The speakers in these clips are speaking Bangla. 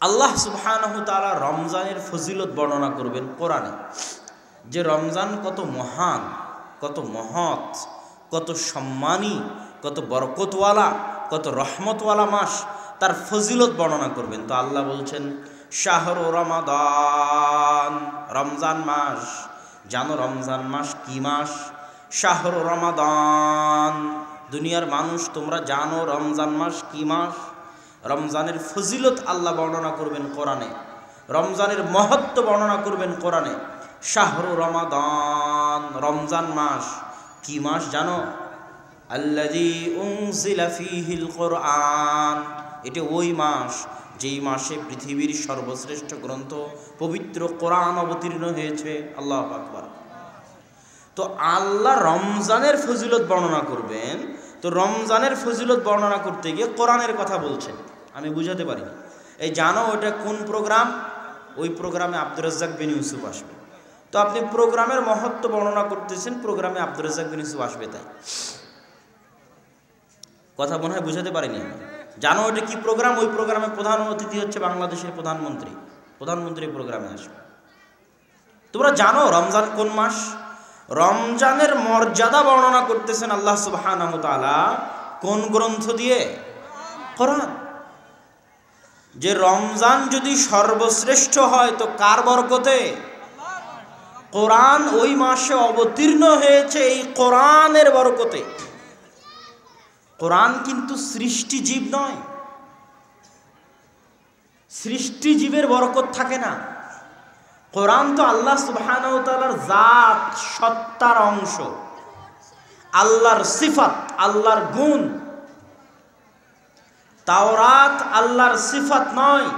আল্লাহ সুবহানাহু তাআলা রমজানের ফজিলত বর্ণনা করবেন কোরআনে, যে রমজান কত মহান, কত মহৎ, কত সম্মানী, কত বরকতওয়ালা, কত রহমতওয়ালা মাস, তার ফজিলত বর্ণনা করবেন। তো আল্লাহ বলছেন শাহরু রমাদান, রমজান মাস। জানো রমজান মাস কি মাস? শাহরু রমাদান। দুনিয়ার মানুষ তোমরা জানো রমজান মাস কি মাস? রমজানের ফজিলত আল্লাহ বর্ণনা করবেন কোরআনে, রমজানের মহত্ব বর্ণনা করবেন কোরআনে। শাহরু রমাদান, রমজান মাস কি মাস জানো? আল্লাযী উনজিলা ফীহিল কুরআন, এটা ওই মাস যেই মাসে পৃথিবীর সর্বশ্রেষ্ঠ গ্রন্থ পবিত্র কোরআন অবতীর্ণ হয়েছে। আল্লাহু আকবার। তো আল্লাহ রমজানের ফজিলত বর্ণনা করবেন, তো রমজানের ফজিলত বর্ণনা করতে গিয়ে কোরআনের কথা বলছেন। আমি বুঝাতে পারিনি। এই জানো ওটা কোন প্রোগ্রাম? ওই প্রোগ্রামে আব্দুর রাজ্জাক বিন ইউসুফ আসবে। তো আপনি প্রোগ্রামের মহত্ব বর্ণনা করতেছেন, প্রোগ্রামে আব্দুর রাজ্জাক বিন ইউসুফ আসবে, তাই কথা মনে হয় বুঝাতে পারিনি আমি। জানো ওটা কি প্রোগ্রাম? ওই প্রোগ্রামে প্রধান অতিথি হচ্ছে বাংলাদেশের প্রধানমন্ত্রী। প্রধানমন্ত্রী প্রোগ্রামে আসবে। তোমরা জানো রমজান কোন মাস? রমজানের মর্যাদা বর্ণনা করতেছেন আল্লাহ সুবহানাহু তাআলা কোন গ্রন্থ দিয়ে? কোরআন। যে রমজান যদি সর্বশ্রেষ্ঠ হয় তো কার বরকতে? কোরআন ওই মাসে অবতীর্ণ হয়েছে, এই কোরআনের বরকতে। কোরআন কিন্তু সৃষ্টিজীব নয়, সৃষ্টিজীবের বরকত থাকে না। কোরআন তো আল্লাহ সুবহানাহু তাআলার জাত, সত্তার অংশ, আল্লাহর সিফাত, আল্লাহর গুণ। তাওরাত আল্লাহর সিফাত নয়,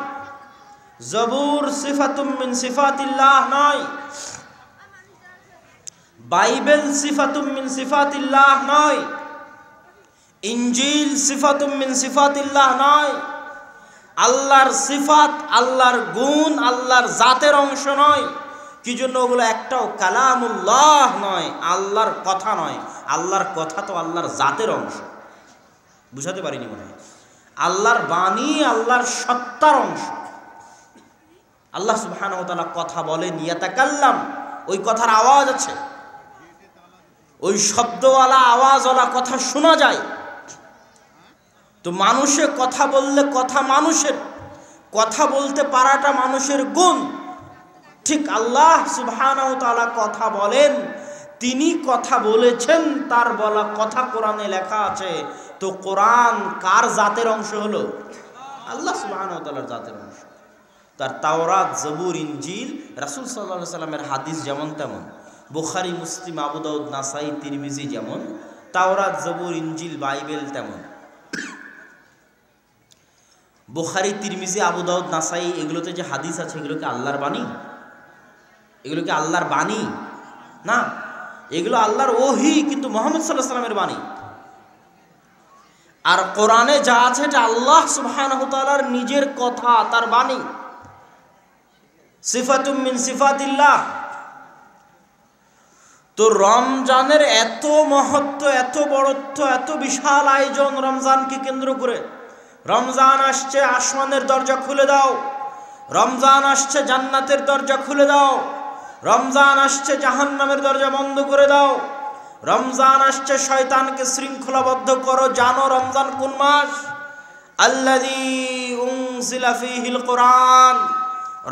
জবুর সিফাতুম মিন সিফাতিল্লাহ নয়, বাইবেল সিফাতুম মিন সিফাতিল্লাহ নয়, ইনজিল সিফাতুম মিন সিফাতিল্লাহ নয়। আল্লাহর সিফাত, আল্লাহর গুণ, আল্লাহর জাতের অংশ নয়। কি জন্য ওগুলো একটাও কালামুল্লাহ নয়, আল্লাহর কথা নয়। আল্লাহর কথা তো আল্লাহর জাতের অংশ। বুঝাতে পারিনি মনে হয়। আল্লাহর বাণী আল্লাহর সত্তার অংশ। আল্লাহ সুবহানাহু ওয়া তাআলা কথা বলেন, ইয়াতাকাল্লাম, ওই কথার আওয়াজ আছে, ওই শব্দওয়ালা আওয়াজওয়ালা কথা শোনা যায়। তো মানুষে কথা বললে কথা মানুষের, কথা বলতে পারাটা মানুষের গুণ। ঠিক আল্লাহ সুবহানাহু ওয়া তাআলা কথা বলেন, তিনি কথা বলেছেন, তার বলা কথা কোরআনে লেখা আছে। তো কোরআন কার জাতের অংশ হলো? আল্লাহ সুবহানাহু ওয়া তাআলার জাতের অংশ। তার তাওরাত, জবুর, ইনজিল, রাসূল সাল্লাল্লাহু আলাইহি সাল্লামের হাদিস যেমন তেমন, বুখারী, মুসলিম, আবু দাউদ, নাসাই, তিরমিজি যেমন, তাওরাত, জবুর, ইনজিল, বাইবেল তেমন। বুখারী, তিরমিজি, আবু দাউদ, নাসাই এগুলোতে যে হাদিস আছে, এগুলো কি আল্লাহর বাণী? এগুলো কি আল্লাহর বাণী? না, এগুলো আল্লাহর ওহী, কিন্তু মুহাম্মদ সাল্লাল্লাহু আলাইহি সাল্লামের বাণী। আর কোরআনে যা আছে এটা আল্লাহ সুবহানাহু ওয়া তাআলার নিজের কথা, তার বাণী। সিফাতুম মিন সিফাতিল্লাহ। তো রমজানের এত মহত্ব, এত বড়ত্ব, এত বিশাল আয়োজন রমজানকে কেন্দ্র করে। রমজান আসছে, আসমানের দরজা খুলে দাও। রমজান আসছে, জান্নাতের দরজা খুলে দাও। রমজান আসছে, জাহান্নামের দরজা বন্ধ করে দাও। রমজান আসছে, শয়তানকে শৃঙ্খলাবদ্ধ করো। জানো রমজান কোন মাস? আল্লাযী উনজিলা ফীহিল কুরআন।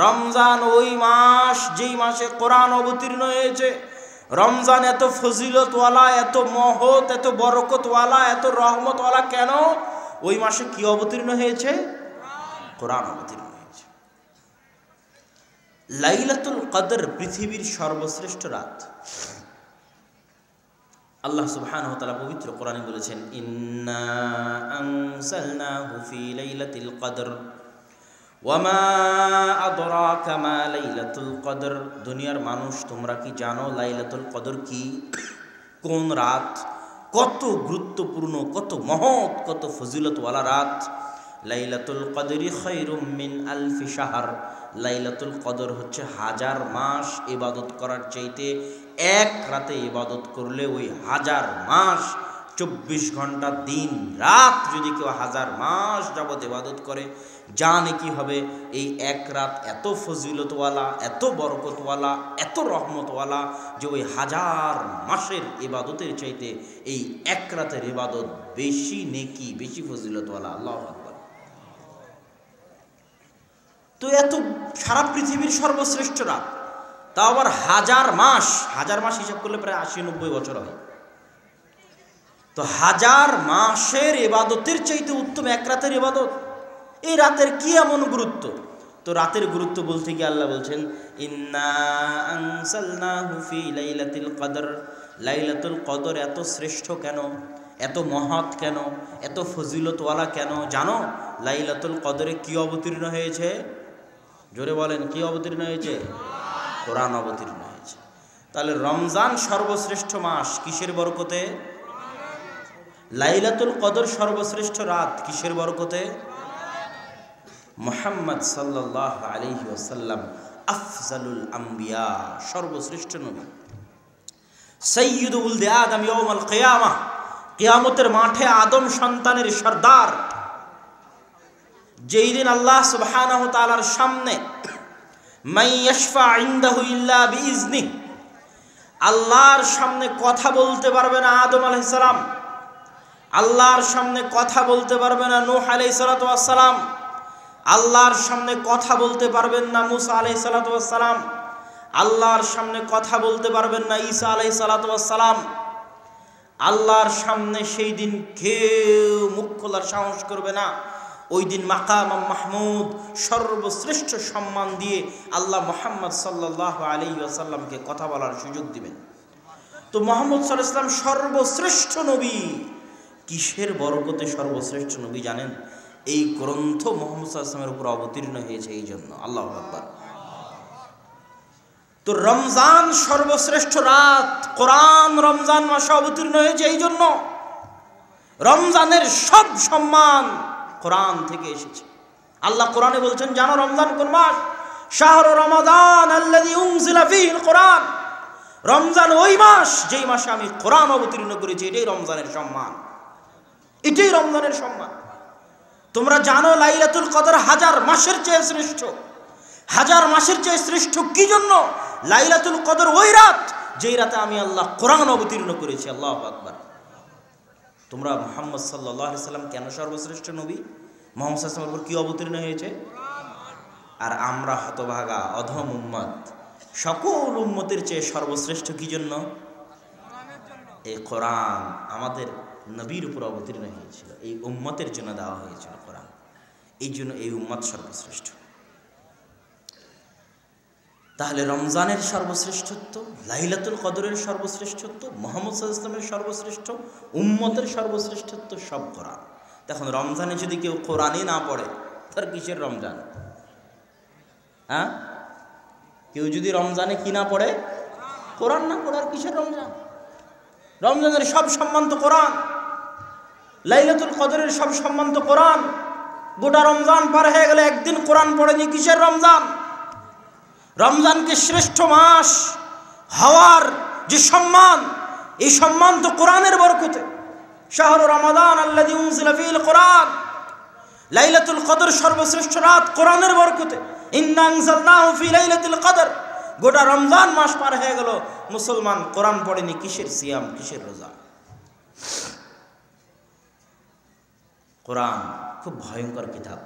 রমজান ওই মাস যেই মাসে কোরআন অবতীর্ণ হয়েছে। রমজান এত ফজিলতওয়ালা, এত মহৎ, এত বরকতওয়ালা, এত রহমতওয়ালা কেন? ওই মাসে কি অবতীর্ণ হয়েছে? কোরআন অবতীর্ণ হয়েছে। লাইলাতুল কদর পৃথিবীর সর্বশ্রেষ্ঠ রাত। আল্লাহ সুবহানাহু ওয়া তাআলা পবিত্র কোরআনে বলেছেন, ইন্না আনসালনাহু ফি লাইলাতিল কদর ওয়া মা আদরাকা মা লাইলাতুল কদর। দুনিয়ার মানুষ তোমরা কি জানো লাইলাতুল কদর কি? কোন রাত? কত গুরুত্বপূর্ণ, কত মহৎ, কত ফজিলতওয়ালা রাত। লাইলাতুল কদরি খায়রুম মিন আলফি শাহর। লাইলাতুল কদর হচ্ছে 1000 মাস ইবাদত করার চাইতে এক রাতে ইবাদত করলে ওই 1000 মাস 24 ঘন্টা দিন রাত যদি কেউ 1000 মাস যাবত ইবাদত করে, জানে কি হবে এই এক রাত এত ফজিলতওয়ালা, এত বরকতওয়ালা, এত রহমতওয়ালা যে ওই 1000 মাসের ইবাদতের চাইতে এই এক রাতের ইবাদত বেশি নেকি, বেশি ফজিলতওয়ালা। আল্লাহু আকবার। তো এত সারা পৃথিবীর সর্বশ্রেষ্ঠ রাত, তাও আবার 1000 মাস, 1000 মাস হিসাব করলে প্রায় 80-90 বছর হয়। তো 1000 মাসের ইবাদতের চাইতে উত্তম এক রাতের ইবাদত। এই রাতের কি এমন গুরুত্ব? তো রাতের গুরুত্ব বলতে গিয়ে আল্লাহ বলছেন, ইন্না আনসালনাহু ফি লাইলাতুল কদর। লাইলাতুল কদর এত শ্রেষ্ঠ কেন, এত মহৎ কেন, এত ফজিলতওয়ালা কেন জানো? লাইলাতুল কদরে কি অবতীর্ণ হয়েছে? জোরে বলেন, কি অবতীর্ণ হয়েছে? কোরআন অবতীর্ণ হয়েছে। তাহলে রমজান সর্বশ্রেষ্ঠ মাস কিসের বরকতে? লাইলাতুল কদর সর্বশ্রেষ্ঠ রাত কিসের বরকতে? মুহাম্মদ সাল্লাল্লাহু আলাইহি ওয়াসাল্লাম আফজালুল আম্বিয়া, সর্বশ্রেষ্ঠ নবী, সাইয়্যিদু উলদি আদম ইয়াউমাল কিয়ামাহ, কিয়ামতের মাঠে আদম সন্তানের সর্দার। যেই দিন আল্লাহ সুবহানাহু ওয়া তাআলার সামনে মান ইয়াশফা ইনদাহু ইল্লা বিইজনি, আল্লাহর সামনে কথা বলতে পারবে না আদম আলাইহিস সালাম, আল্লাহর সামনে কথা বলতে পারবে না নূহ আলাইহিস সালাতু ওয়াস সালাম, আল্লাহর সামনে কথা বলতে পারবেন না মুসা আলাইহিস সালাতু ওয়াস সালাম, আল্লাহর সামনে কথা বলতে পারবেন না ঈসা আলাইহিস সালাতু ওয়াস সালাম। আল্লাহর সামনে সেই দিন কেউ মুখ খোলার সাহস করবে না। ওই দিন মাকাম মাহমুদ, সর্বশ্রেষ্ঠ সম্মান দিয়ে আল্লাহ মুহাম্মদ সাল্লাল্লাহু আলাইহি ওয়াসাল্লামকে কথা বলার সুযোগ দিবেন। তো মুহাম্মদ সাল্লাল্লাহু আলাইহি ওয়াসাল্লাম সর্বশ্রেষ্ঠ নবী। কিসের বরকতে সর্বশ্রেষ্ঠ নবী জানেন? এই গ্রন্থ মুহাম্মদ সাল্লাল্লাহু আলাইহি ওয়াসাল্লামের উপর অবতীর্ণ হয়েছে এই জন্য। আল্লাহু আকবার। তো রমজান সর্বশ্রেষ্ঠ রাত, কোরআন রমজান মাসে অবতীর্ণ হয়েছে এই জন্য। রমজানের সব সম্মান কোরআন থেকে এসেছে। আল্লাহ কোরআনে বলছেন, জানো রমজান কোন মাস? শাহরু রমাদান আল্লাযী উনজিলা ফীহিল কোরআন। রমজান ওই মাস যেই মাসে আমি কোরআন অবতীর্ণ করেছি। এটাই রমজানের সম্মান, এটাই রমজানের সম্মান। তোমরা জানো লাইলাতুল কদর 1000 মাসের চেয়ে শ্রেষ্ঠ। 1000 মাসের চেয়ে শ্রেষ্ঠ কি জন্য? লাইলাতুল কদর ওই রাত যেই রাতে আমি আল্লাহ কোরআন অবতীর্ণ করেছি। আল্লাহু আকবার। তোমরা মুহাম্মদ সাল্লাল্লাহু আলাইহি সাল্লাম কেন সর্বশ্রেষ্ঠ নবী? মুহাম্মদ সাল্লাল্লাহু আলাইহি সাল্লামের উপর কি অবতীর্ণ হয়েছে? আর আমরা হতভাগা অধম উম্মত, সকল উম্মতের চেয়ে সর্বশ্রেষ্ঠ কি জন্য? এই কোরআন আমাদের নবীর উপর অবতীর্ণ হয়েছিল, এই উম্মতের জন্য দেওয়া হয়েছিল কোরআন। এই জন্য এই উম্মত সর্বশ্রেষ্ঠ। তাহলে রমজানের সর্বশ্রেষ্ঠত্ব, লাইলাতুল কদরের সর্বশ্রেষ্ঠত্ব, মুহাম্মদ সাল্লাল্লাহু আলাইহি ওয়াসাল্লামের সর্বশ্রেষ্ঠ, উম্মতের সর্বশ্রেষ্ঠত্ব সব কোরআন। দেখুন রমজানে যদি কেউ কোরআনই না পড়ে তার কিসের রমজান? হ্যাঁ, কেউ যদি রমজানে কি না পড়ে? কোরআন না পড়ে আর কিসের রমজান? রমজানের সব সম্মান তো কোরআন, লাইলাতুল কদরের সব সম্মান তো কোরআন। গোটা রমজান পার হয়ে গেলে একদিন কোরআন পড়েনি, কিসের রমজান? রমজানকে শ্রেষ্ঠ মাস হওয়ার যে সম্মান, এই সম্মান তো কোরআনের বরকতে। শাহরু রমাদান আল্লাযী উনজিলা ফীহিল কোরআন। লাইলাতুল কদর সর্বশ্রেষ্ঠ রাত কোরআনের বরকতে। ইন্না আনজালনাহু ফী লাইলাতুল কদর। গোটা রমজান মাস পার হয়ে গেল, মুসলমান কোরআন পড়েনি, কিসের সিয়াম, কিসের রোজা? কোরআন খুব ভয়ঙ্কর কিতাব।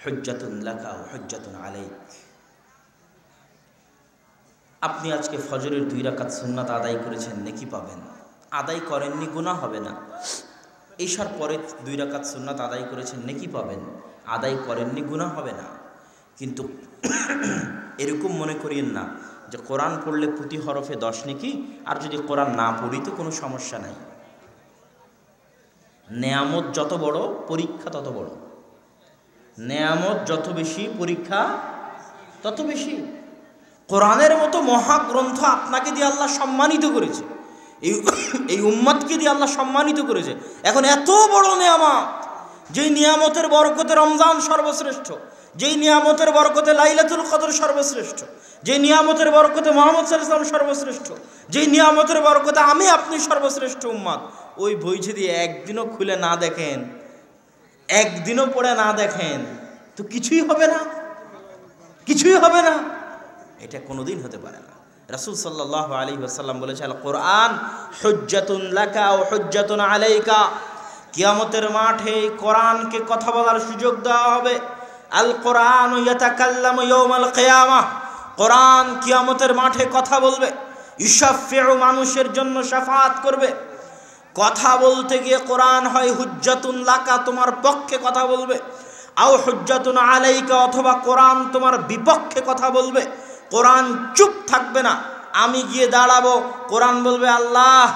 হুজ্জাতুন লাকা ওয়া হুজ্জাতুন আলাইক। আপনি আজকে ফজরের 2 রাকাত সুন্নাত আদায় করেছেন, নেকি পাবেন। আদায় করেননি, গুনাহ হবে না। ঈশার পরে 2 রাকাত সুন্নাত আদায় করেছেন, নেকি পাবেন। আদায় করেননি, গুনাহ হবে না। কিন্তু এরকম মনে করিয়েন না যে কোরআন পড়লে প্রতি হরফে 10 নেকি, আর যদি কোরআন না পড়ি তো কোনো সমস্যা নাই। নেয়ামত যত বড়, পরীক্ষা তত বড়। নেয়ামত যত বেশি, পরীক্ষা তত বেশি। কোরআনের মতো মহাগ্রন্থ আপনাকে দিয়ে আল্লাহ সম্মানিত করেছে, এই উম্মতকে দিয়ে আল্লাহ সম্মানিত করেছে। এখন এত বড় নিয়ামত, যেই নিয়ামতের বরকতে রমজান সর্বশ্রেষ্ঠ, যেই নিয়ামতের বরকতে লাইলাতুল কদর সর্বশ্রেষ্ঠ, যেই নিয়ামতের বরকতে মুহাম্মদ সাল্লাল্লাহু আলাইহি ওয়াসাল্লাম সর্বশ্রেষ্ঠ, যেই নিয়ামতের বরকতে আমি আপনি সর্বশ্রেষ্ঠ উম্মত, ওই বই যদি একদিনও খুলে না দেখেন, একদিনও পড়ে না দেখেন, তো কিছুই হবে না, কিছুই হবে না। এটা কোনোদিন হতে পারে না। রাসূল সাল্লাল্লাহু আলাইহি ওয়াসাল্লাম বলেছেন, আল কোরআন হুজ্জাতুন লাকা ওয়া হুজ্জাতুন আলাইকা। কিয়ামতের মাঠে কোরআনকে কথা বলার সুযোগ দেওয়া হবে। আল কোরআন ইয়াতাকাল্লামু ইয়াউমাল কিয়ামাহ, কোরআন কিয়ামতের মাঠে কথা বলবে। ইউশাফিউ, মানুষের জন্য শাফাআত করবে। কথা বলতে গিয়ে কোরআন হয় হুজ্জাতুন লাকা, তোমার পক্ষে কথা বলবে, আও হুজ্জাতুন আলাইকা, অথবা কোরআন তোমার বিপক্ষে কথা বলবে। কোরআন চুপ থাকবে না, আমি গিয়ে দাঁড়াবো, কোরআন বলবে, আল্লাহ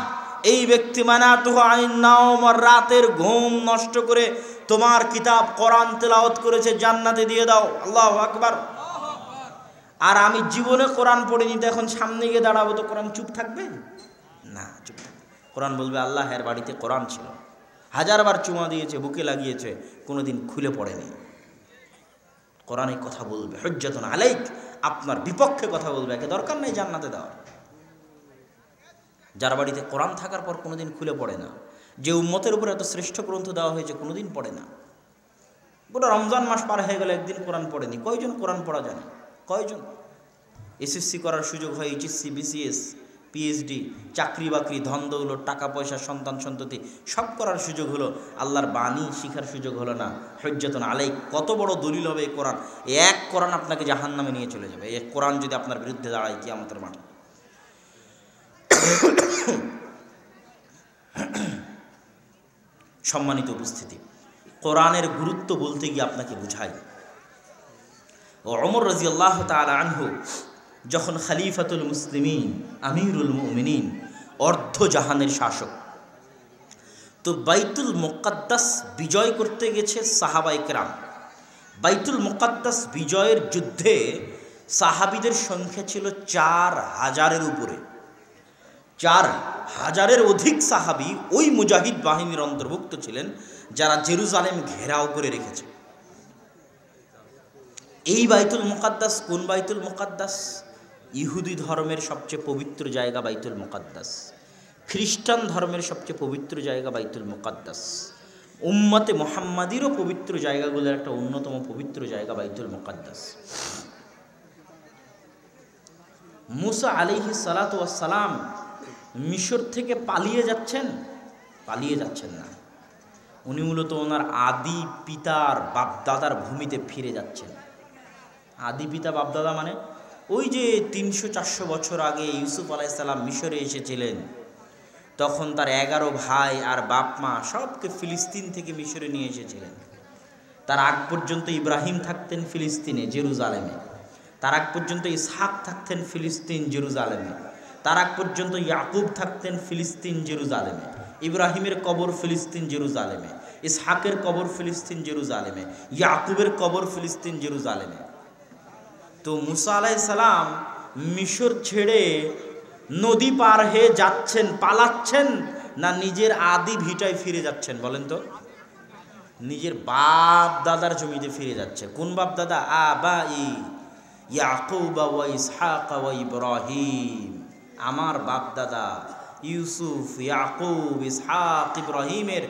এই ব্যক্তি মানাতুহু আনিন নাওম, রাতের ঘুম নষ্ট করে তোমার কিতাব কোরআন তেলাওয়াত করেছে, জান্নাতে দিয়ে দাও। আল্লাহু আকবার। আর আমি জীবনে কোরআন পড়িনি, তো এখন সামনে গিয়ে দাঁড়াবো, তো কোরআন চুপ থাকবে না? চুপ থাকবে। কোরআন বলবে, আল্লাহ এর বাড়িতে কোরআন ছিল, হাজারবার চুমা দিয়েছে, বুকে লাগিয়েছে, কোনোদিন খুলে পড়েনি। কোরআনে কথা বলবে, হুজ্জাতুন আলাইক, আপনার বিপক্ষে কথা বলবে, একে দরকার নেই জান্নাতে দেওয়ার। যার বাড়িতে কোরআন থাকার পর কোনোদিন খুলে পড়ে না, যে উম্মতের উপর এত শ্রেষ্ঠ গ্রন্থ দেওয়া হয়েছে, কোনোদিন পড়ে না। গোটা রমজান মাস পার হয়ে গেলে একদিন কোরআন পড়েনি। কয়জন কোরআন পড়া জানে? কয়জন? এসএসসি করার সুযোগ হয়, এইচএসসি, বিসিএস, পিএইচডি, চাকরি বাকরি, ধন দৌলত, টাকা পয়সা, সন্তান সন্ততি সব করার সুযোগ হলো, আল্লাহর বাণী শিখার সুযোগ হলো না। হুজ্জাতুন আলাইক, কত বড় দলিল হবে এই কোরআন! এক কোরআন আপনাকে জাহান্নামে নিয়ে চলে যাবে, এক কোরআন যদি আপনার বিরুদ্ধে দাঁড়ায় কিয়ামতের মাঠে। সম্মানিত উপস্থিতি, কোরআনের গুরুত্ব বলতে গিয়ে আপনাকে বুঝাই, ওমর রাদিয়াল্লাহু তাআলা আনহু যখন খলিফাতুল মুসলিমিন, আমিরুল মুমিনিন, অর্ধ জাহানের শাসক, তো বাইতুল মুকাদ্দাস বিজয় করতে গেছে সাহাবায়ে কেরাম। বাইতুল মুকাদ্দাস বিজয়ের যুদ্ধে সাহাবীদের সংখ্যা ছিল 4000-এর উপরে। 4000-এর অধিক সাহাবী ওই মুজাহিদ বাহিনীর অন্তর্ভুক্ত ছিলেন, যারা জেরুজালেম ঘেরাও করে রেখেছে। এই বাইতুল মুকাদ্দাস কোন বাইতুল মুকাদ্দাস? ইহুদি ধর্মের সবচেয়ে পবিত্র জায়গা বাইতুল মুকাদ্দাস, খ্রিস্টান ধর্মের সবচেয়ে পবিত্র জায়গা বাইতুল মুকাদ্দাস, উম্মতে মুহাম্মাদিরও পবিত্র জায়গাগুলোর একটা অন্যতম পবিত্র জায়গা বাইতুল মুকাদ্দাস। মুসা আলাইহিস সালাতু ওয়াস সালাম মিশর থেকে পালিয়ে যাচ্ছেন না, উনি মূলত ওনার আদি পিতার বাপদাদার ভূমিতে ফিরে যাচ্ছেন। আদি পিতা বাপদাদা মানে ওই যে 300-400 বছর আগে ইউসুফ আলাইহিস সালাম মিশরে এসেছিলেন, তখন তার 11 ভাই আর বাপ মা সবকে ফিলিস্তিন থেকে মিশরে নিয়ে এসেছিলেন। তার আগ পর্যন্ত ইব্রাহিম থাকতেন ফিলিস্তিনে, জেরুজালেমে। তার আগ পর্যন্ত ইসহাক থাকতেন ফিলিস্তিন, জেরুজালেমে। তার আগ পর্যন্ত ইয়াকুব থাকতেন ফিলিস্তিন, জেরুজালেমে। ইব্রাহিমের কবর ফিলিস্তিন, জেরুজালেমে। ইসহাকের কবর ফিলিস্তিন, জেরুজালেমে। ইয়াকুবের কবর ফিলিস্তিন, জেরুজালেমে। তো মুসা আলাইহিস সালাম মিশর ছেড়ে নদী পার হয়ে যাচ্ছেন, পালাচ্ছেন, না নিজের আদি ভিটায় ফিরে যাচ্ছেন? বলেন তো। নিজের বাপ দাদার জমিতে ফিরে যাচ্ছে। কোন বাপ দাদা? আবাই ইয়াকুব ওয়া ইসহাক ওয়া ইব্রাহিম। আমার বাপ দাদা ইউসুফ, ইয়াকুব, ইসহাক, ইব্রাহিমের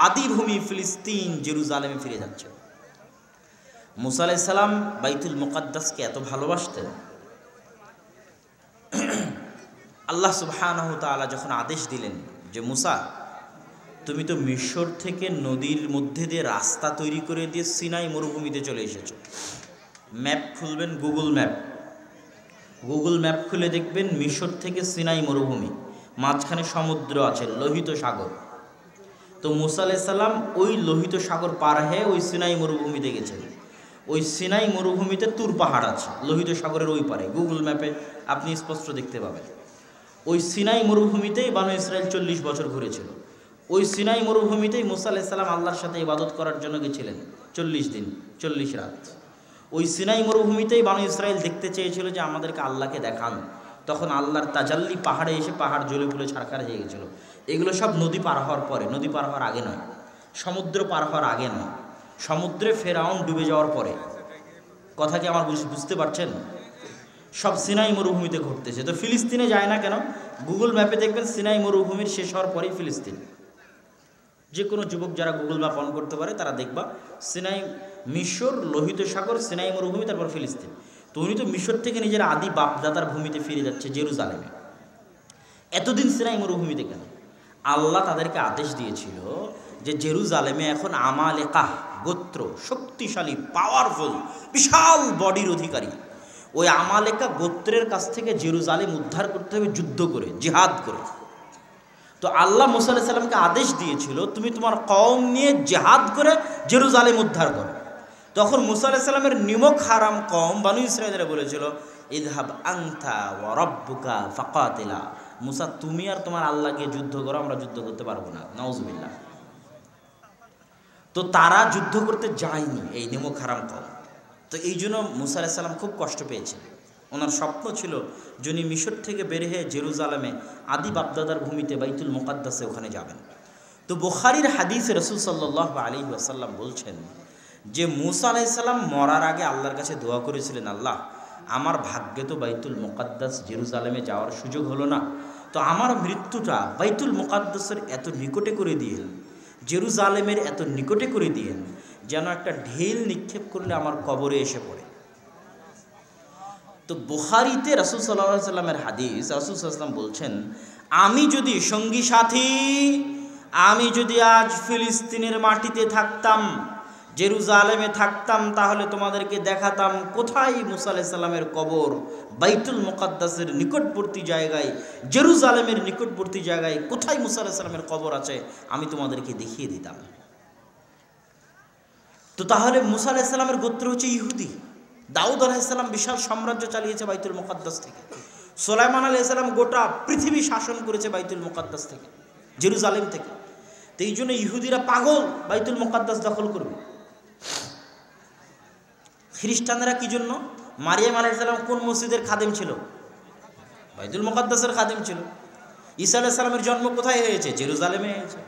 আদি ভূমি ফিলিস্তিন, জেরুজালেমে ফিরে যাচ্ছে। মুসা আলাইহিস সালাম বাইতুল মুকাদ্দাসকে এত ভালোবাসতেন, আল্লাহ সুবহানাহু ওয়া তাআলা যখন আদেশ দিলেন যে মুসা, তুমি তো মিশর থেকে নদীর মধ্যে দিয়ে রাস্তা তৈরি করে দিয়ে সিনাই মরুভূমিতে চলে এসেছো। ম্যাপ খুলবেন, গুগল ম্যাপ খুলে দেখবেন মিশর থেকে সিনাই মরুভূমি, মাঝখানে সমুদ্র আছে, লোহিত সাগর। তো মুসা আলাইহিস সালাম ওই লোহিত সাগর পার হয়ে ওই সিনাই মরুভূমিতে গেছেন। ওই সিনাই মরুভূমিতে তুর পাহাড় আছে, লোহিত সাগরের ওই পারে। গুগল ম্যাপে আপনি স্পষ্ট দেখতে পাবেন। ওই সিনাই মরুভূমিতেই বানু ইসরাইল 40 বছর ঘুরেছিল। ওই সিনাই মরুভূমিতেই মুসা আলাইহিস সালাম আল্লাহর সাথে ইবাদত করার জন্য গেছিলেন 40 দিন 40 রাত। ওই সিনাই মরুভূমিতেই বানু ইসরাইল দেখতে চেয়েছিল যে আমাদেরকে আল্লাহকে দেখান। তখন আল্লাহর তাজাল্লি পাহাড়ে এসে পাহাড় জ্বলে পুড়ে ছারখার হয়ে গেছিল। এগুলো সব নদী পার হওয়ার পরে, নদী পার হওয়ার আগে নয়, সমুদ্র পার হওয়ার আগে নয়, সমুদ্রে ফেরাউন ডুবে যাওয়ার পরে। কথা কি আমার বুঝতে পারছেন? সব সিনাই মরুভূমিতে ঘটতেছে। তো ফিলিস্তিনে যায় না কেন? গুগল ম্যাপে দেখবেন সিনাই মরুভূমির শেষ হওয়ার পরেই ফিলিস্তিন। যে কোনো যুবক যারা গুগল ম্যাপ অন করতে পারে তারা দেখবা সিনাই, মিশর, লোহিত সাগর, সিনাই মরুভূমি, তারপর ফিলিস্তিন। তো উনি তো মিশর থেকে নিজের আদি বাপদাদার ভূমিতে ফিরে যাচ্ছে, জেরুজালেমে। এতদিন সিনাই মরুভূমিতে কেন? আল্লাহ তাদেরকে আদেশ দিয়েছিল যে জেরুজালেমে এখন আমালেকা গোত্র, শক্তিশালী, পাওয়ারফুল, বিশাল বডির অধিকারী, ওই আমালেকা গোত্রের কাছ থেকে জেরুজালেম উদ্ধার করতে হবে যুদ্ধ করে, জিহাদ করে। তো আল্লাহ মুসা আলাইহিস সালামকে আদেশ দিয়েছিল তুমি তোমার কওম নিয়ে জিহাদ করে জেরুজালেম উদ্ধার করো। তখন মুসা আলাইহিস সালামের নিমক হারাম কওম বানু ইসরাঈলরা বলেছিল ইযহাব আনতা ওয়া রাব্বুকা ফাকাতিলা, মুসা তুমি আর তোমার আল্লাহ গিয়ে যুদ্ধ করো, আমরা যুদ্ধ করতে পারবো না, নাউজুবিল্লাহ। তো তারা যুদ্ধ করতে যায়নি, এই নিমক হারাম কওম। তো এই জন্য মুসা আলাইহিস সালাম খুব কষ্ট পেয়েছেন। ওনার স্বপ্ন ছিল যিনি মিশর থেকে বের হয়ে জেরুজালেমে আদি বাপদাদার ভূমিতে বাইতুল মুকাদ্দাসে ওখানে যাবেন। তো বুখারীর হাদিসে রাসূল সাল্লাল্লাহু আলাইহি ওয়াসাল্লাম বলছেন যে মুসা আলাইহিস সালাম মরার আগে আল্লাহর কাছে দোয়া করেছিলেন, আল্লাহ আমার ভাগ্যে তো বাইতুল মুকাদ্দাস জেরুজালেমে যাওয়ার সুযোগ হলো না, তো আমার মৃত্যুটা বাইতুল মুকাদ্দাসের এত নিকটে করে দিয়েন, জেরুজালেমের এত নিকটে করে দিয়েন যেন একটা ঢিল নিক্ষেপ করলে আমার কবরে এসে পড়ে। তো বুখারীতে রাসূল সাল্লাল্লাহু আলাইহি সাল্লামের হাদিস, রাসূল সাল্লাল্লাহু আলাইহি সাল্লাম বলছেন আমি যদি সঙ্গী সাথী, আমি যদি আজ ফিলিস্তিনের মাটিতে থাকতাম, জেরুজালেমে থাকতাম, তাহলে তোমাদেরকে দেখাতাম কোথায় মুসা আলাইহিস সালামের কবর, বাইতুল মুকাদ্দাসের নিকটবর্তী জায়গায়, জেরুজালেমের নিকটবর্তী জায়গায় কোথায় মুসা আলাইহিস সালামের কবর আছে আমি তোমাদেরকে দেখিয়ে দিতাম। তো তাহলে মুসা আলাইহিস সালামের গোত্র হচ্ছে ইহুদি। দাউদ আলাইহিস সালাম বিশাল সাম্রাজ্য চালিয়েছে বাইতুল মুকাদ্দাস থেকে। সুলাইমান আলাইহিস সালাম গোটা পৃথিবী শাসন করেছে বাইতুল মুকাদ্দাস থেকে, জেরুজালেম থেকে। তো এই জন্য ইহুদিরা পাগল বাইতুল মুকাদ্দাস দখল করবে। খ্রিস্টানরা কি জন্য? মারিয়াম আলাইহিস সালাম কোন মসজিদের খাদেম ছিল? বাইতুল মুকাদ্দাসের খাদেম ছিল। ঈসা আলাইহিস সালামের জন্ম কোথায় হয়েছে? জেরুজালেমে হয়েছে।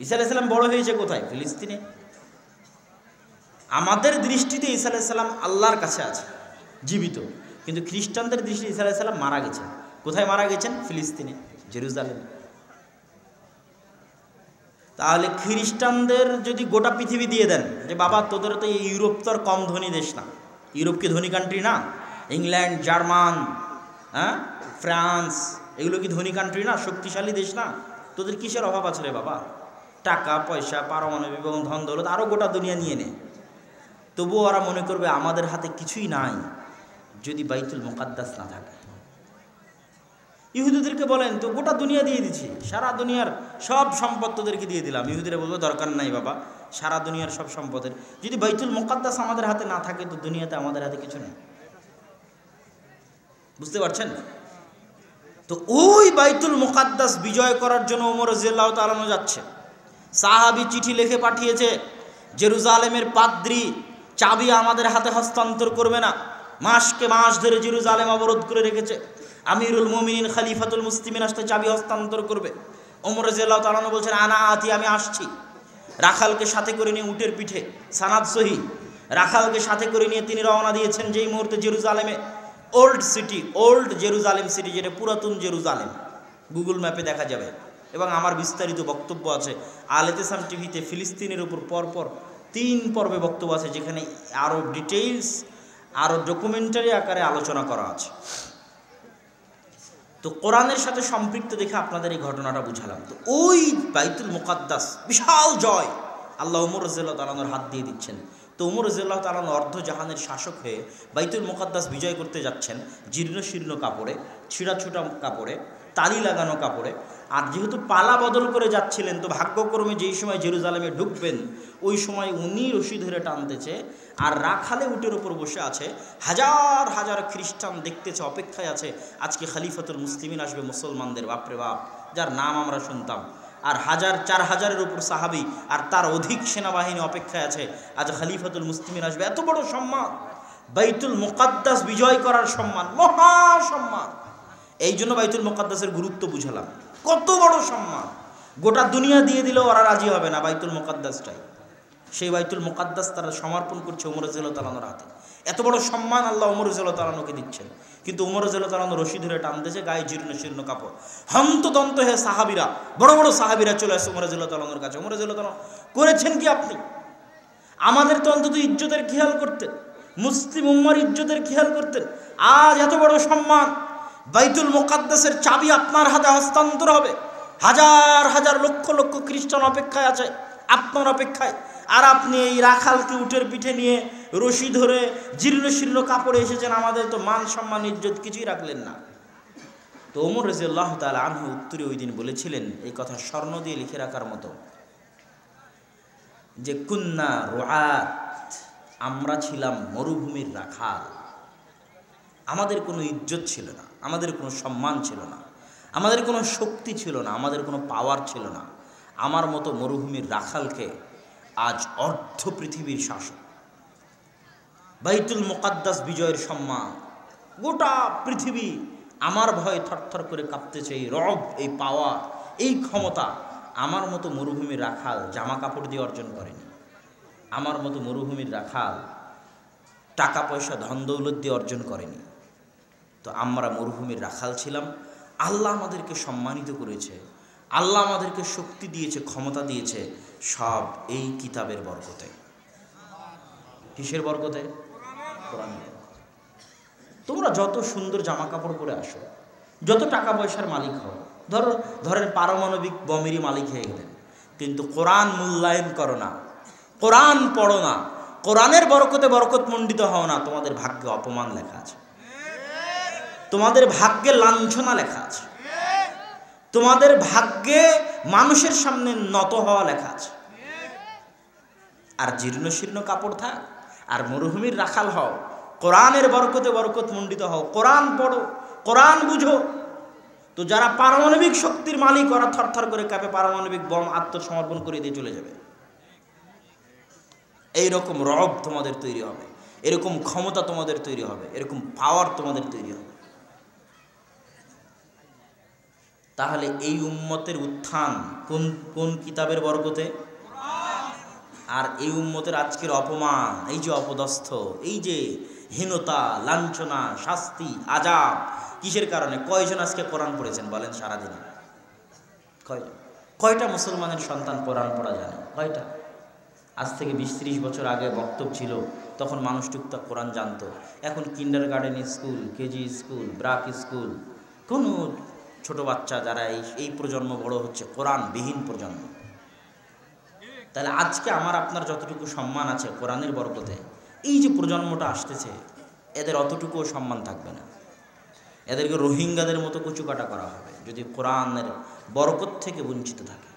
ঈসা আলাইহিস সালাম বড় হয়েছে কোথায়? ফিলিস্তিনে। আমাদের দৃষ্টিতে ঈসা আলাইহিস সালাম আল্লাহর কাছে আছে, জীবিত, কিন্তু খ্রিস্টানদের দৃষ্টিতে ঈসা আলাইহিস সালাম মারা গেছেন। কোথায় মারা গেছেন? ফিলিস্তিনে, জেরুজালেমে। তাহলে খ্রিস্টানদের যদি গোটা পৃথিবী দিয়ে দেন যে বাবা তোদের তো এই ইউরোপ তো আর কম ধনী দেশ না, ইউরোপ কি ধনী কান্ট্রি না? ইংল্যান্ড, জার্মান, ফ্রান্স, এগুলো কি ধনী কান্ট্রি না? শক্তিশালী দেশ না? তোদের কিসের অভাব আছে রে বাবা? টাকা পয়সা, পারমাণবিক এবং ধন দৌলত আরও গোটা দুনিয়া নিয়ে নে। তবুও ওরা মনে করবে আমাদের হাতে কিছুই নাই যদি বাইতুল মুকাদ্দাস না থাকে। ইহুদিদেরকে বলেন তো গোটা দুনিয়া দিয়ে দিচ্ছি, সারা দুনিয়ার সব সম্পদ তোদেরকে দিয়ে দিলাম। ইহুদিরা বলবে দরকার নাই বাবা সারা দুনিয়ার সব সম্পদের, যদি বাইতুল মুকাদ্দাস আমাদের হাতে না থাকে তো দুনিয়াতে আমাদের হাতে কিছু নেই। বুঝতে পারছেন? তো ওই বাইতুল মুকাদ্দাস বিজয় করার জন্য ওমর রাদিয়াল্লাহু তাআলা আনহু যাচ্ছে। সাহাবী চিঠি লিখে পাঠিয়েছে জেরুজালেমের পাদ্রী চাবি আমাদের হাতে হস্তান্তর করবে না, মাসকে মাস ধরে জেরুজালেম অবরোধ করে রেখেছে, আমিরুল মুমিনিন খলিফাতুল মুসলিমিন আসতে চাবি হস্তান্তর করবে। ওমর রাদিয়াল্লাহু তাআলা আনহু বলছেন আনা আতি, আমি আসছি। রাখালকে সাথে করে নিয়ে উটের পিঠে, সানাদ সহি, রাখালকে সাথে করে নিয়ে তিনি রওনা দিয়েছেন যেই মুহূর্তে জেরুজালেমে, old city, old Jerusalem city, যেটা পুরাতন জেরুজালেম, গুগল ম্যাপে দেখা যাবে। এবং আমার বিস্তারিত বক্তব্য আছে আল ইতিসাম টিভিতে, ফিলিস্তিনের উপর পরপর 3 পর্বে বক্তব্য আছে, যেখানে আরও ডিটেইলস, আরও ডকুমেন্টারি আকারে আলোচনা করা আছে। তো কোরআনের সাথে সম্পৃক্ত দেখে আপনাদের এই ঘটনাটা বুঝালাম। তো ওই বাইতুল মুকাদ্দাস বিশাল জয় আল্লাহ ওমর রাদিয়াল্লাহু তাআলা হাত দিয়ে দিচ্ছেন। তো ওমর রাদিয়াল্লাহু তাআলা অর্ধ জাহানের শাসক হয়ে বাইতুল মুকাদ্দাস বিজয় করতে যাচ্ছেন জীর্ণ শীর্ণ কাপড়ে, ছিঁড়াছুটা কাপড়ে, তালি লাগানো কাপড়ে। আর যেহেতু পালা বদল করে যাচ্ছিলেন, তো ভাগ্যক্রমে যেই সময় জেরুজালেমে ঢুকবেন ওই সময় উনি রশি ধরে টানতেছে আর রাখালে উটের ওপর বসে আছে। হাজার হাজার খ্রিস্টান দেখতেছে, অপেক্ষায় আছে আজকে খলিফাতুল মুসলিমিন আসবে, মুসলমানদের বাপরে বাপ যার নাম আমরা শুনতাম। আর 4,000-4,000-এর উপর সাহাবী আর তার অধিক সেনাবাহিনী অপেক্ষায় আছে, আজ খলিফাতুল মুসলিমিন আসবে। এত বড় সম্মান, বাইতুল মুকাদ্দাস বিজয় করার সম্মান, মহা সম্মান। এই জন্য বাইতুল মুকাদ্দাসের গুরুত্ব বুঝালাম, কত বড় সম্মান। গোটা দুনিয়া দিয়ে দিলেও ওরা রাজি হবে না বাইতুল মুকাদ্দাসটাই। সেই বাইতুল মুকাদ্দাস তারা সমর্পণ করছে ওমর রাদিয়াল্লাহু তাআলার হাতে। এত বড় সম্মান আল্লাহ ওমর রাদিয়াল্লাহু তাআলা আনহুকে দিচ্ছেন, কিন্তু ওমর রাদিয়াল্লাহু তাআলা আনহু রশি ধরে টানতেছে, গায়ে জীর্ণ শীর্ণ কাপড়। হন্তদন্ত হে সাহাবীরা, বড় বড় সাহাবীরা চলে আসে ওমর রাদিয়াল্লাহু তাআলা আনহুর কাছে। ওমর রাদিয়াল্লাহু তাআলা করেছেন কি আপনি? আমাদের তো অন্তত ইজ্জতের খেয়াল করতেন, মুসলিম উম্মার ইজ্জতের খেয়াল করতেন। আজ এত বড় সম্মান, বাইতুল মুকাদ্দাসের চাবি আপনার হাতে হস্তান্তর হবে, হাজার হাজার লক্ষ লক্ষ খ্রিস্টান অপেক্ষায় আছে আপনার অপেক্ষায়, আর আপনি এই রাখালকে উটের পিঠে নিয়ে রশি ধরে জীর্ণ শীর্ণ কাপড়ে এসেছেন, আমাদের তো মান সম্মান ইজ্জত কিছুই রাখলেন না। তো ওমর রাদিয়াল্লাহু তাআলা আনহু উত্তরে ওই দিন বলেছিলেন এই কথা স্বর্ণ দিয়ে লিখে রাখার মতো, যে কুন্না রুআত, আমরা ছিলাম মরুভূমির রাখাল। আমাদের কোনো ইজ্জত ছিল না, আমাদের কোনো সম্মান ছিল না, আমাদের কোনো শক্তি ছিল না, আমাদের কোনো পাওয়ার ছিল না। আমার মতো মরুভূমির রাখালকে আজ অর্ধ পৃথিবীর শাসক, বাইতুল মুকাদ্দাস বিজয়ের সম্মান, গোটা পৃথিবী আমার ভয়ে থরথর করে কাঁপতেছে। এই রব, এই পাওয়ার, এই ক্ষমতা আমার মতো মরুভূমির রাখাল জামা কাপড় দিয়ে অর্জন করেনি। আমার মতো মরুভূমির রাখাল টাকা পয়সা ধন দৌলত দিয়ে অর্জন করেনি। তো আমরা মরুভূমির রাখাল ছিলাম, আল্লাহ আমাদেরকে সম্মানিত করেছে, আল্লাহ আমাদেরকে শক্তি দিয়েছে, ক্ষমতা দিয়েছে, সব এই কিতাবের বরকতে। কিসের বরকতে? কোরআনের। তোমরা যত সুন্দর জামা কাপড় পরে আসো, যত টাকা পয়সার মালিক হও, ধরেন পারমাণবিক বমেরই মালিক হয়ে গেলেন, কিন্তু কোরআন মূল্যায়ন করো না, কোরআন পড়ো না, কোরআনের বরকতে বরকত মণ্ডিত হও না, তোমাদের ভাগ্যে অপমান লেখা আছে, তোমাদের ভাগ্যে লাঞ্ছনা লেখা আছে, তোমাদের ভাগ্যে মানুষের সামনে নত হওয়া লেখা আছে। আর জীর্ণ শীর্ণ কাপড় থাক, আর মরুভূমির রাখাল হও, কোরআনের বরকতে বরকত মণ্ডিত হও, কোরআন পড়ো, কোরআন বুঝো। তো যারা পারমাণবিক শক্তির মালিক, ওরা থরথর করে কাঁপে, পারমাণবিক বম আত্মসমর্পণ করে দিয়ে চলে যাবে। এইরকম রব তোমাদের তৈরি হবে, এরকম ক্ষমতা তোমাদের তৈরি হবে, এরকম পাওয়ার তোমাদের তৈরি হবে। তাহলে এই উম্মতের উত্থান কোন কোন কিতাবের বরকতে? আর এই উম্মতের আজকের অপমান, এই যে অপদস্থ, এই যে হীনতা, লাঞ্ছনা, শাস্তি, আযাব, কিসের কারণে? কয়জন আজকে কোরআন পড়েছেন বলেন সারাদিনে? কয়টা মুসলমানের সন্তান কোরআন পড়া জানে? কয়টা? আজ থেকে 20-30 বছর আগে বক্তব্য ছিল, তখন মানুষ টুকটাক কোরআন জানতো। এখন kindergarten school, KG school, BRAC school, কোনো ছোট বাচ্চা যারা এই প্রজন্ম বড় হচ্ছে, কোরআনবিহীন প্রজন্ম। তাহলে আজকে আমার আপনার যতটুকু সম্মান আছে কোরআনের বরকতে, এই যে প্রজন্মটা আসতেছে, এদের অতটুকুও সম্মান থাকবে না। এদেরকে রোহিঙ্গাদের মতো কুচুকাটা করা হবে যদি কোরআনের বরকত থেকে বঞ্চিত থাকে।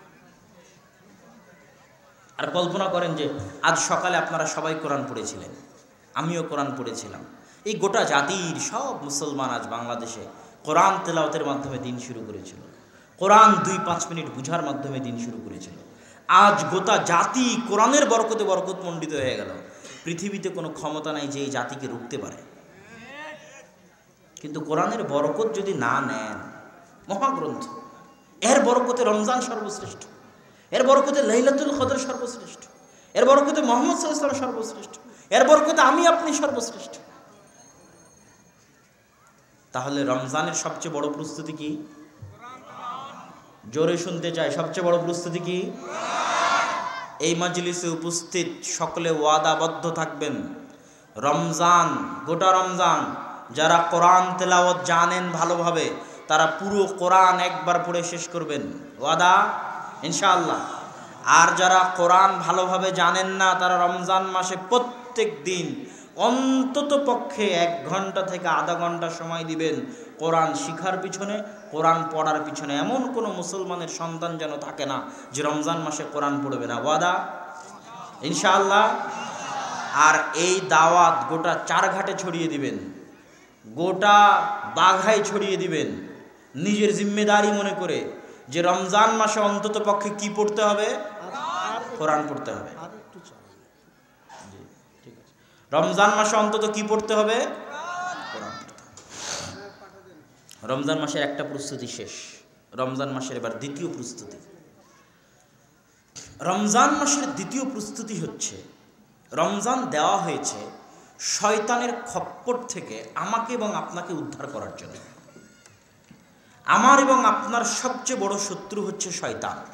আর কল্পনা করেন যে আজ সকালে আপনারা সবাই কোরআন পড়েছিলেন, আমিও কোরআন পড়েছিলাম, এই গোটা জাতির সব মুসলমান আজ বাংলাদেশে কোরআন তেলাওয়াতের মাধ্যমে দিন শুরু করেছিল, কোরআন 2-5 মিনিট বুঝার মাধ্যমে দিন শুরু করেছিল। আজ গোটা জাতি কোরআনের বরকতে বরকত মণ্ডিত হয়ে গেল। পৃথিবীতে কোনো ক্ষমতা নাই যে এই জাতিকে রুখতে পারে। কিন্তু কোরআনের বরকত যদি না নেন, মহাগ্রন্থ, এর বরকতে রমজান সর্বশ্রেষ্ঠ, এর বরকতে লাইলাতুল কদর সর্বশ্রেষ্ঠ, এর বরকতে মুহাম্মদ সাল্লাল্লাহু আলাইহি ওয়াসাল্লাম সর্বশ্রেষ্ঠ, এর বরকতে আমি আপনি সর্বশ্রেষ্ঠ। তাহলে রমজানের সবচেয়ে বড় প্রস্তুতি কি? জোরে শুনতে চাই, সবচেয়ে বড় প্রস্তুতি কি? এই মাজলিসে উপস্থিত সকলে ওয়াদাবদ্ধ থাকবেন, রমজান, গোটা রমজান যারা কোরআন তেলাওয়াত জানেন ভালোভাবে, তারা পুরো কোরআন একবার পড়ে শেষ করবেন, ওয়াদা ইনশাআল্লাহ। আর যারা কোরআন ভালোভাবে জানেন না, তারা রমজান মাসে প্রত্যেক দিন অন্তত পক্ষে 1 ঘন্টা থেকে আধা ঘন্টা সময় দিবেন কোরআন শিখার পিছনে, কোরআন পড়ার পিছনে। এমন কোনো মুসলমানের সন্তান যেন থাকে না যে রমজান মাসে কোরআন পড়বে না, ওয়াদা ইনশাআল্লাহ। আর এই দাওয়াত গোটা 4 ঘাটে ছড়িয়ে দিবেন, গোটা বাঘায় ছড়িয়ে দিবেন, নিজের জিম্মেদারি মনে করে যে রমজান মাসে অন্তত পক্ষে কি পড়তে হবে? কোরআন পড়তে হবে। রমজান মাসে অন্তত কি পড়তে হবে? কোরআন পড়তে হবে। রমজান মাসের একটা প্রস্তুতি শেষ, রমজান মাসের এবার দ্বিতীয় প্রস্তুতি। রমজান মাসের দ্বিতীয় প্রস্তুতি হচ্ছে, রমজান দেওয়া হয়েছে শয়তানের খপ্পর থেকে আমাকে এবং আপনাকে উদ্ধার করার জন্য। আমার এবং আপনার সবচেয়ে বড় শত্রু হচ্ছে শয়তান।